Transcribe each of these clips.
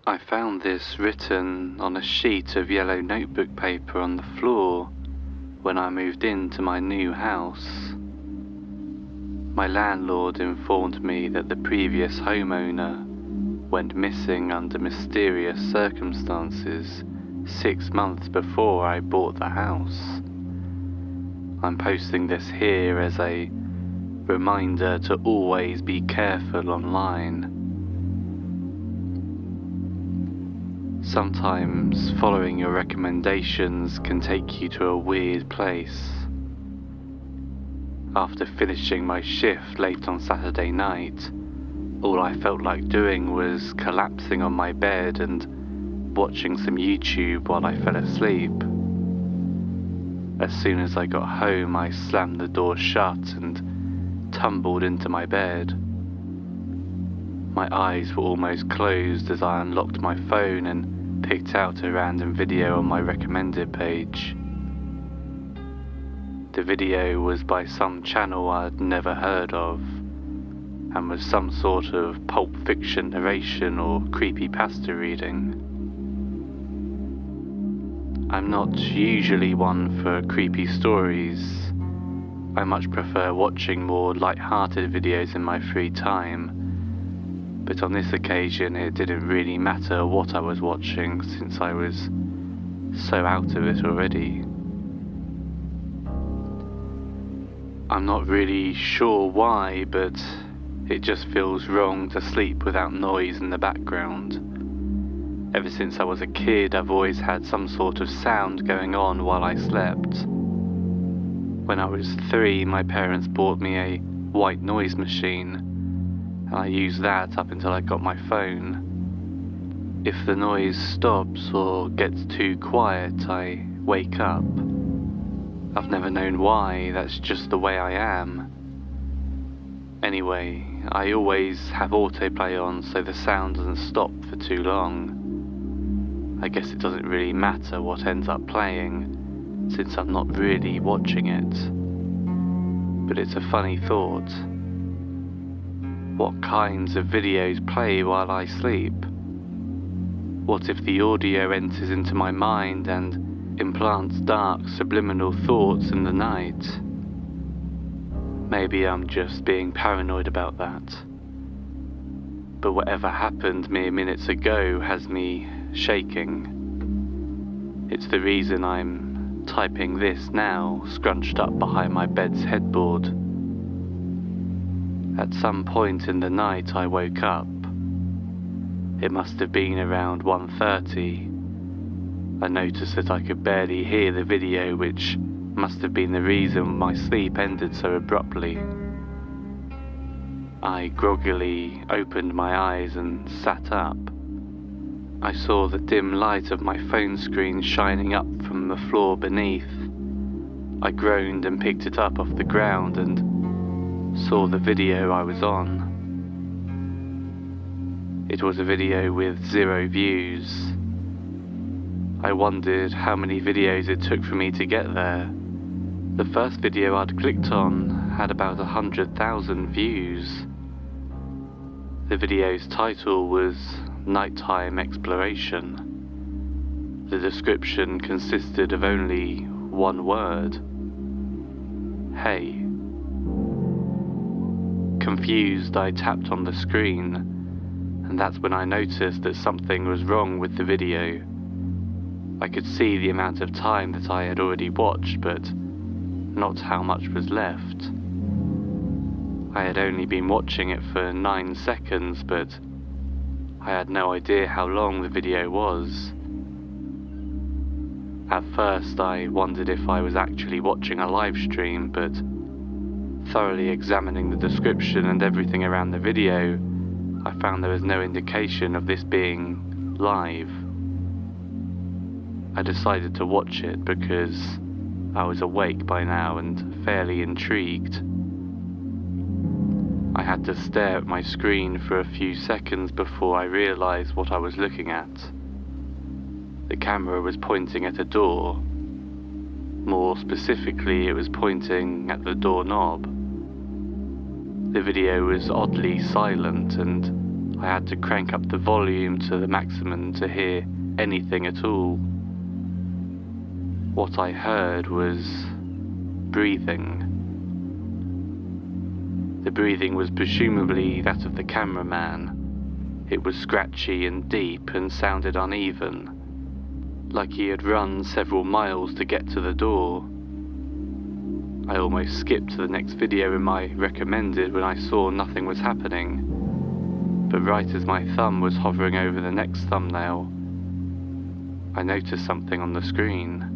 I found this written on a sheet of yellow notebook paper on the floor when I moved into my new house. My landlord informed me that the previous homeowner went missing under mysterious circumstances 6 months before I bought the house. I'm posting this here as a reminder to always be careful online. Sometimes following your recommendations can take you to a weird place. After finishing my shift late on Saturday night, all I felt like doing was collapsing on my bed and watching some YouTube while I fell asleep. As soon as I got home, I slammed the door shut and tumbled into my bed. My eyes were almost closed as I unlocked my phone and picked out a random video on my recommended page. The video was by some channel I'd never heard of, and was some sort of pulp fiction narration or creepypasta reading. I'm not usually one for creepy stories. I much prefer watching more light-hearted videos in my free time, but on this occasion it didn't really matter what I was watching since I was so out of it already. I'm not really sure why, but it just feels wrong to sleep without noise in the background. Ever since I was a kid, I've always had some sort of sound going on while I slept. When I was 3, my parents bought me a white noise machine, and I used that up until I got my phone. If the noise stops or gets too quiet, I wake up. I've never known why, that's just the way I am. Anyway, I always have autoplay on so the sound doesn't stop for too long. I guess it doesn't really matter what ends up playing, since I'm not really watching it. But it's a funny thought. What kinds of videos play while I sleep? What if the audio enters into my mind and implants dark subliminal thoughts in the night? Maybe I'm just being paranoid about that. But whatever happened mere minutes ago has me shaking. It's the reason I'm typing this now, scrunched up behind my bed's headboard. At some point in the night I woke up. It must have been around 1:30. I noticed that I could barely hear the video, which must have been the reason my sleep ended so abruptly. I groggily opened my eyes and sat up. I saw the dim light of my phone screen shining up from the floor beneath. I groaned and picked it up off the ground and saw the video I was on. It was a video with 0 views. I wondered how many videos it took for me to get there. The first video I'd clicked on had about 100,000 views. The video's title was Nighttime Exploration. The description consisted of only one word: hey. Confused, I tapped on the screen, and that's when I noticed that something was wrong with the video. I could see the amount of time that I had already watched, but not how much was left. I had only been watching it for 9 seconds, but I had no idea how long the video was. At first I wondered if I was actually watching a live stream, but thoroughly examining the description and everything around the video, I found there was no indication of this being live. I decided to watch it because I was awake by now and fairly intrigued. I had to stare at my screen for a few seconds before I realized what I was looking at. The camera was pointing at a door. More specifically, it was pointing at the doorknob. The video was oddly silent, and I had to crank up the volume to the maximum to hear anything at all. What I heard was breathing. The breathing was presumably that of the cameraman. It was scratchy and deep and sounded uneven, like he had run several miles to get to the door. I almost skipped to the next video in my recommended when I saw nothing was happening, but right as my thumb was hovering over the next thumbnail, I noticed something on the screen.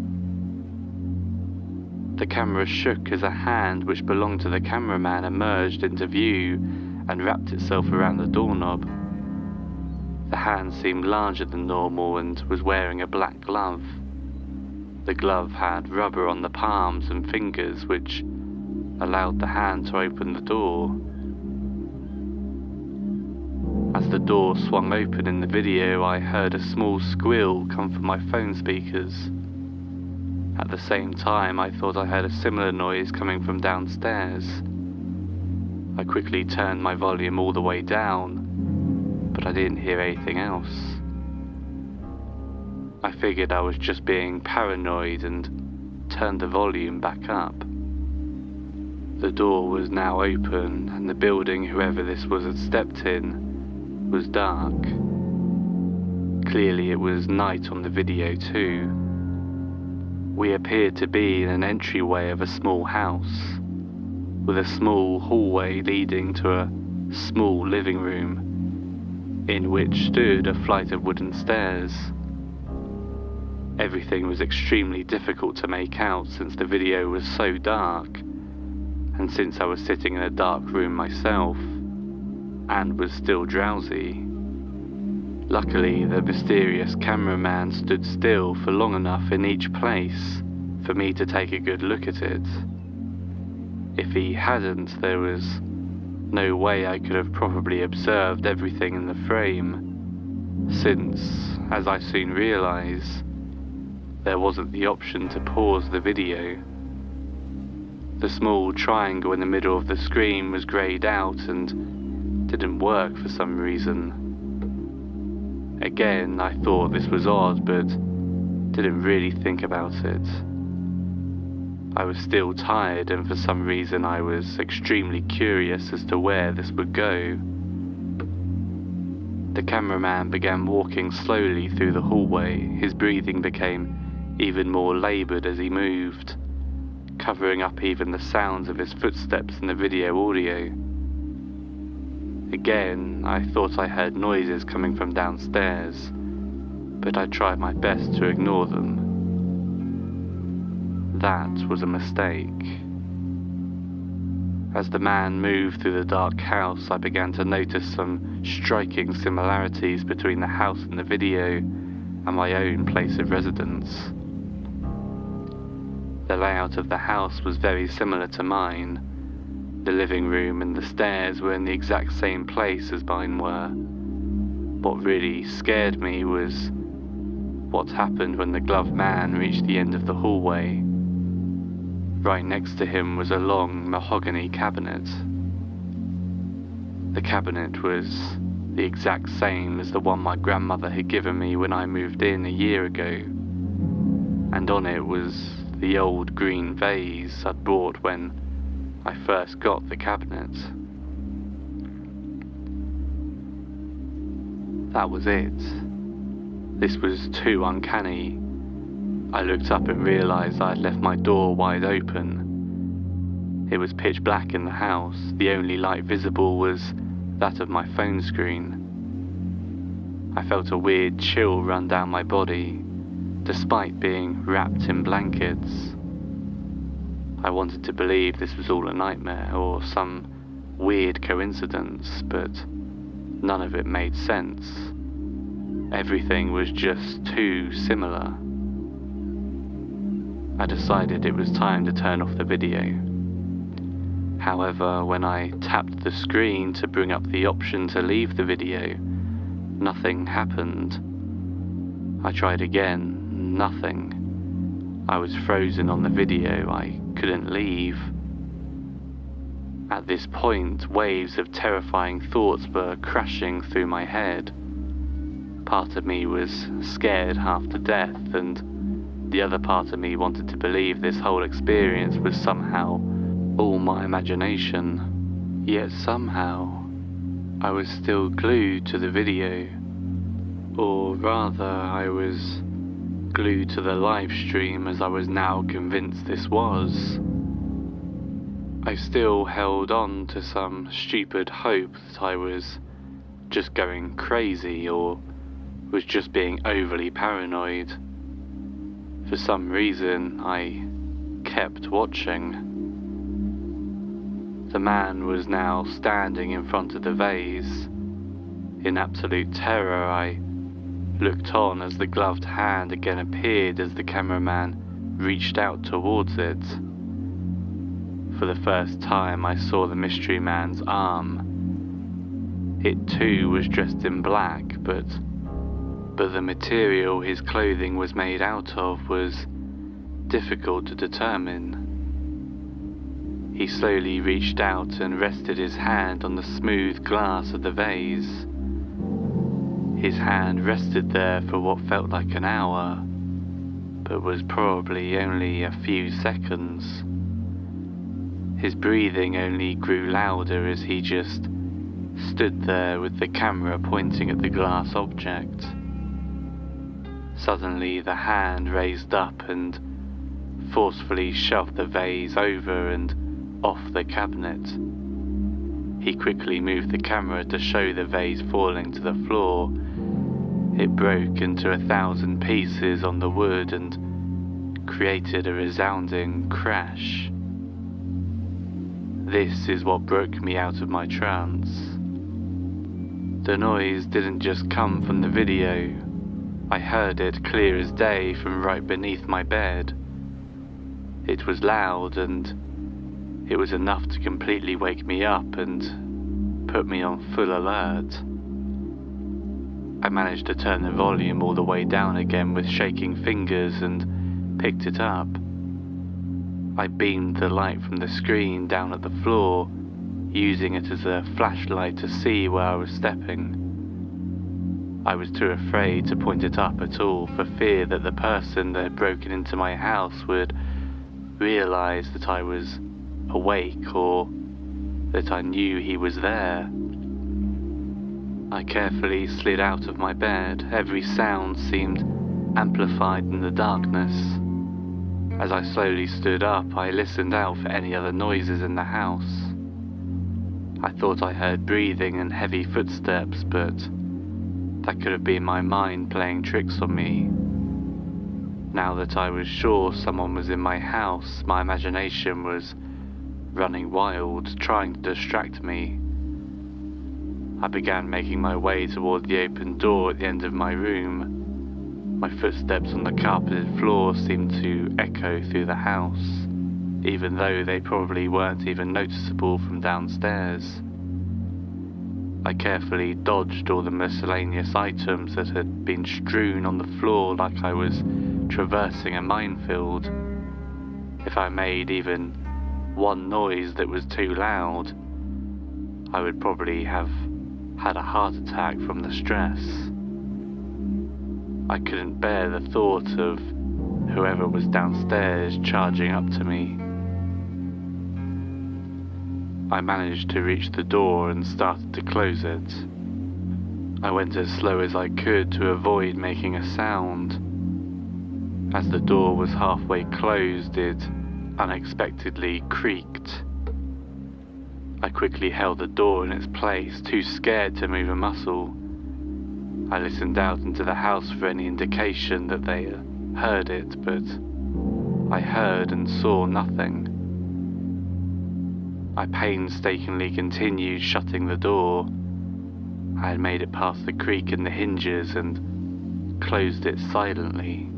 The camera shook as a hand which belonged to the cameraman emerged into view and wrapped itself around the doorknob. The hand seemed larger than normal and was wearing a black glove. The glove had rubber on the palms and fingers which allowed the hand to open the door. As the door swung open in the video, I heard a small squeal come from my phone speakers. At the same time, I thought I heard a similar noise coming from downstairs. I quickly turned my volume all the way down, but I didn't hear anything else. I figured I was just being paranoid and turned the volume back up. The door was now open, and the building, whoever this was had stepped in, was dark. Clearly it was night on the video too. We appeared to be in an entryway of a small house, with a small hallway leading to a small living room, in which stood a flight of wooden stairs. Everything was extremely difficult to make out since the video was so dark, and since I was sitting in a dark room myself, and was still drowsy. Luckily, the mysterious cameraman stood still for long enough in each place for me to take a good look at it. If he hadn't, there was no way I could have properly observed everything in the frame, since, as I soon realised, there wasn't the option to pause the video. The small triangle in the middle of the screen was greyed out and didn't work for some reason. Again, I thought this was odd, but didn't really think about it. I was still tired, and for some reason I was extremely curious as to where this would go. The cameraman began walking slowly through the hallway. His breathing became even more laboured as he moved, covering up even the sounds of his footsteps in the video audio. Again, I thought I heard noises coming from downstairs, but I tried my best to ignore them. That was a mistake. As the man moved through the dark house, I began to notice some striking similarities between the house in the video and my own place of residence. The layout of the house was very similar to mine. The living room and the stairs were in the exact same place as mine were. What really scared me was what happened when the gloved man reached the end of the hallway. Right next to him was a long mahogany cabinet. The cabinet was the exact same as the one my grandmother had given me when I moved in a year ago, and on it was the old green vase I'd bought when I first got the cabinet. That was it. This was too uncanny. I looked up and realised I had left my door wide open. It was pitch black in the house. The only light visible was that of my phone screen. I felt a weird chill run down my body, despite being wrapped in blankets. I wanted to believe this was all a nightmare or some weird coincidence, but none of it made sense. Everything was just too similar. I decided it was time to turn off the video. However, when I tapped the screen to bring up the option to leave the video, nothing happened. I tried again, nothing. I was frozen on the video, I couldn't leave. At this point, waves of terrifying thoughts were crashing through my head. Part of me was scared half to death, and the other part of me wanted to believe this whole experience was somehow all my imagination. Yet somehow, I was still glued to the video. Or rather, I was glued to the live stream, as I was now convinced this was. I still held on to some stupid hope that I was just going crazy or was just being overly paranoid. For some reason, I kept watching. The man was now standing in front of the vase. In absolute terror, I looked on as the gloved hand again appeared as the cameraman reached out towards it. For the first time, I saw the mystery man's arm. It too was dressed in black, but the material his clothing was made out of was difficult to determine. He slowly reached out and rested his hand on the smooth glass of the vase. His hand rested there for what felt like an hour, but was probably only a few seconds. His breathing only grew louder as he just stood there with the camera pointing at the glass object. Suddenly the hand raised up and forcefully shoved the vase over and off the cabinet. He quickly moved the camera to show the vase falling to the floor. It broke into 1,000 pieces on the wood and created a resounding crash. This is what broke me out of my trance. The noise didn't just come from the video. I heard it clear as day from right beneath my bed. It was loud, and it was enough to completely wake me up and put me on full alert. I managed to turn the volume all the way down again with shaking fingers and picked it up. I beamed the light from the screen down at the floor, using it as a flashlight to see where I was stepping. I was too afraid to point it up at all for fear that the person that had broken into my house would realize that I was awake or that I knew he was there. I carefully slid out of my bed. Every sound seemed amplified in the darkness. As I slowly stood up, I listened out for any other noises in the house. I thought I heard breathing and heavy footsteps, but that could have been my mind playing tricks on me. Now that I was sure someone was in my house, my imagination was running wild, trying to distract me. I began making my way toward the open door at the end of my room. My footsteps on the carpeted floor seemed to echo through the house, even though they probably weren't even noticeable from downstairs. I carefully dodged all the miscellaneous items that had been strewn on the floor like I was traversing a minefield. If I made even one noise that was too loud, I would probably have had a heart attack from the stress. I couldn't bear the thought of whoever was downstairs charging up to me. I managed to reach the door and started to close it. I went as slow as I could to avoid making a sound. As the door was halfway closed, it unexpectedly creaked. I quickly held the door in its place, too scared to move a muscle. I listened out into the house for any indication that they heard it, but I heard and saw nothing. I painstakingly continued shutting the door. I had made it past the creak in the hinges and closed it silently.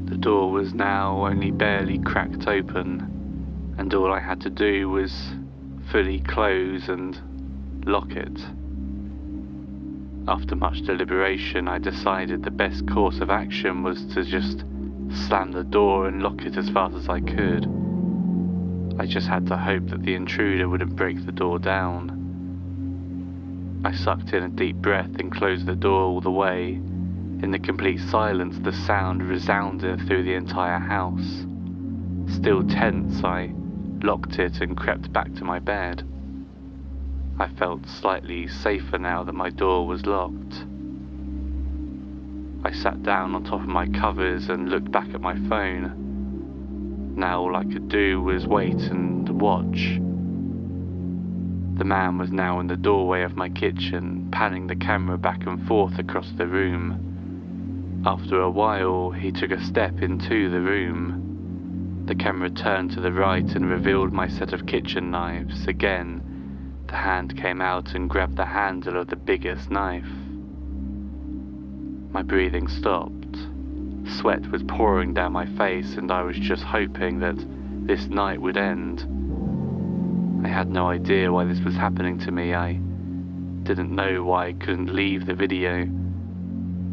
The door was now only barely cracked open, and all I had to do was fully close and lock it. After much deliberation, I decided the best course of action was to just slam the door and lock it as fast as I could. I just had to hope that the intruder wouldn't break the door down. I sucked in a deep breath and closed the door all the way. In the complete silence, the sound resounded through the entire house. Still tense, I locked it and crept back to my bed. I felt slightly safer now that my door was locked. I sat down on top of my covers and looked back at my phone. Now all I could do was wait and watch. The man was now in the doorway of my kitchen, panning the camera back and forth across the room. After a while, he took a step into the room. The camera turned to the right and revealed my set of kitchen knives. Again, the hand came out and grabbed the handle of the biggest knife. My breathing stopped. Sweat was pouring down my face, and I was just hoping that this night would end. I had no idea why this was happening to me. I didn't know why I couldn't leave the video.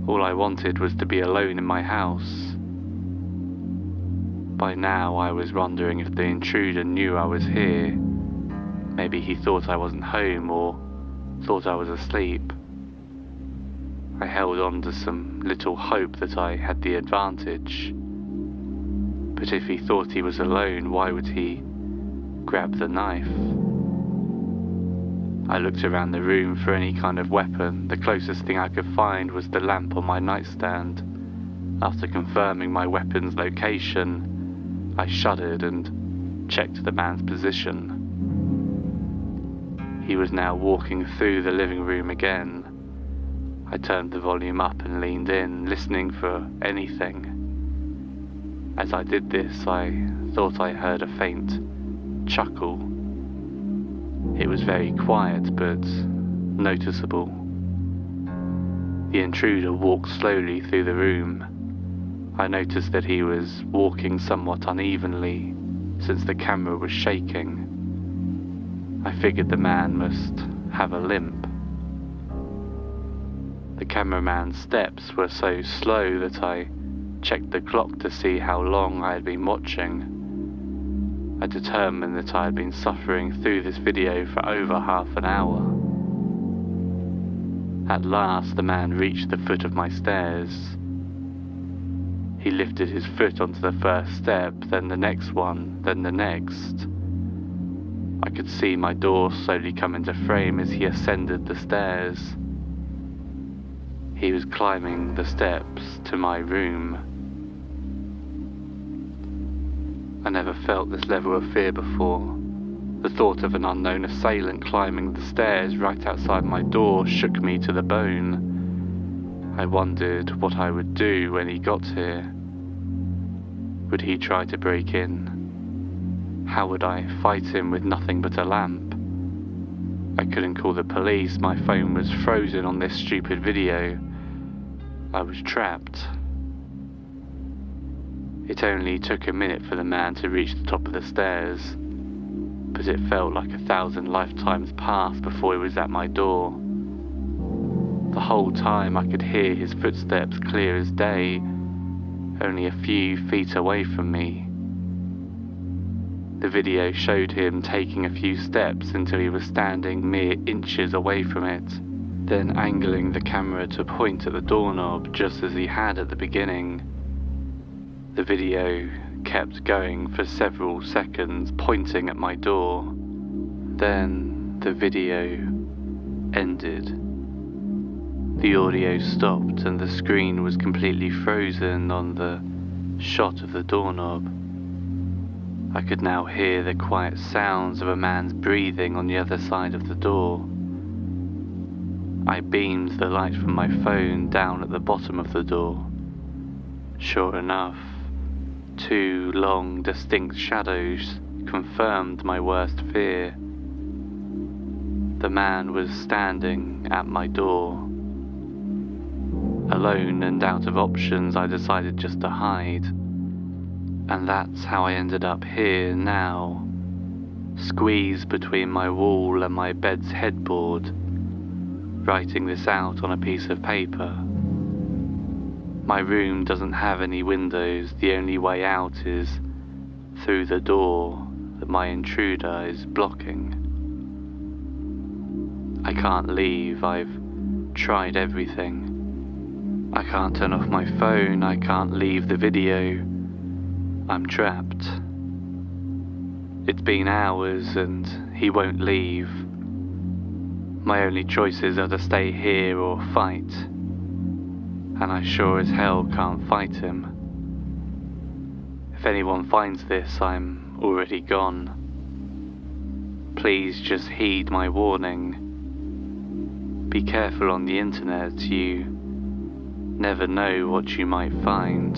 All I wanted was to be alone in my house. By now I was wondering if the intruder knew I was here. Maybe he thought I wasn't home or thought I was asleep. I held on to some little hope that I had the advantage. But if he thought he was alone, why would he grab the knife? I looked around the room for any kind of weapon. The closest thing I could find was the lamp on my nightstand. After confirming my weapon's location, I shuddered and checked the man's position. He was now walking through the living room again. I turned the volume up and leaned in, listening for anything. As I did this, I thought I heard a faint chuckle. It was very quiet, but noticeable. The intruder walked slowly through the room. I noticed that he was walking somewhat unevenly, since the camera was shaking. I figured the man must have a limp. The cameraman's steps were so slow that I checked the clock to see how long I had been watching. I determined that I had been suffering through this video for over half an hour. At last, the man reached the foot of my stairs. He lifted his foot onto the first step, then the next one, then the next. I could see my door slowly come into frame as he ascended the stairs. He was climbing the steps to my room. I never felt this level of fear before. The thought of an unknown assailant climbing the stairs right outside my door shook me to the bone. I wondered what I would do when he got here. Would he try to break in? How would I fight him with nothing but a lamp? I couldn't call the police. My phone was frozen on this stupid video. I was trapped. It only took a minute for the man to reach the top of the stairs, but it felt like 1,000 lifetimes passed before he was at my door. The whole time I could hear his footsteps clear as day, only a few feet away from me. The video showed him taking a few steps until he was standing mere inches away from it, then angling the camera to point at the doorknob just as he had at the beginning. The video kept going for several seconds, pointing at my door. Then the video ended. The audio stopped and the screen was completely frozen on the shot of the doorknob. I could now hear the quiet sounds of a man's breathing on the other side of the door. I beamed the light from my phone down at the bottom of the door. Sure enough, 2 long, distinct shadows confirmed my worst fear. The man was standing at my door. Alone and out of options, I decided just to hide. And that's how I ended up here now, squeezed between my wall and my bed's headboard, writing this out on a piece of paper. My room doesn't have any windows. The only way out is through the door that my intruder is blocking. I can't leave, I've tried everything. I can't turn off my phone, I can't leave the video. I'm trapped. It's been hours and he won't leave. My only choices are to stay here or fight. And I sure as hell can't fight him. If anyone finds this, I'm already gone. Please just heed my warning. Be careful on the internet, you never know what you might find.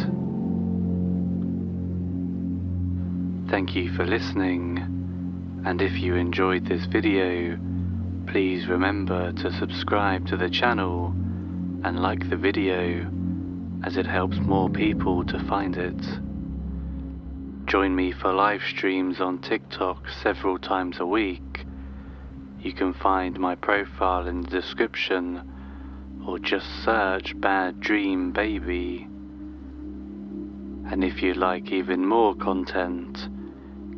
Thank you for listening, and if you enjoyed this video, please remember to subscribe to the channel and like the video, as it helps more people to find it. Join me for live streams on TikTok several times a week. You can find my profile in the description, or just search Bad Dream Baby. And if you'd like even more content,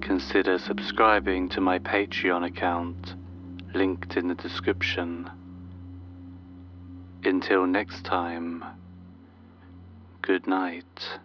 consider subscribing to my Patreon account, linked in the description. Until next time, good night.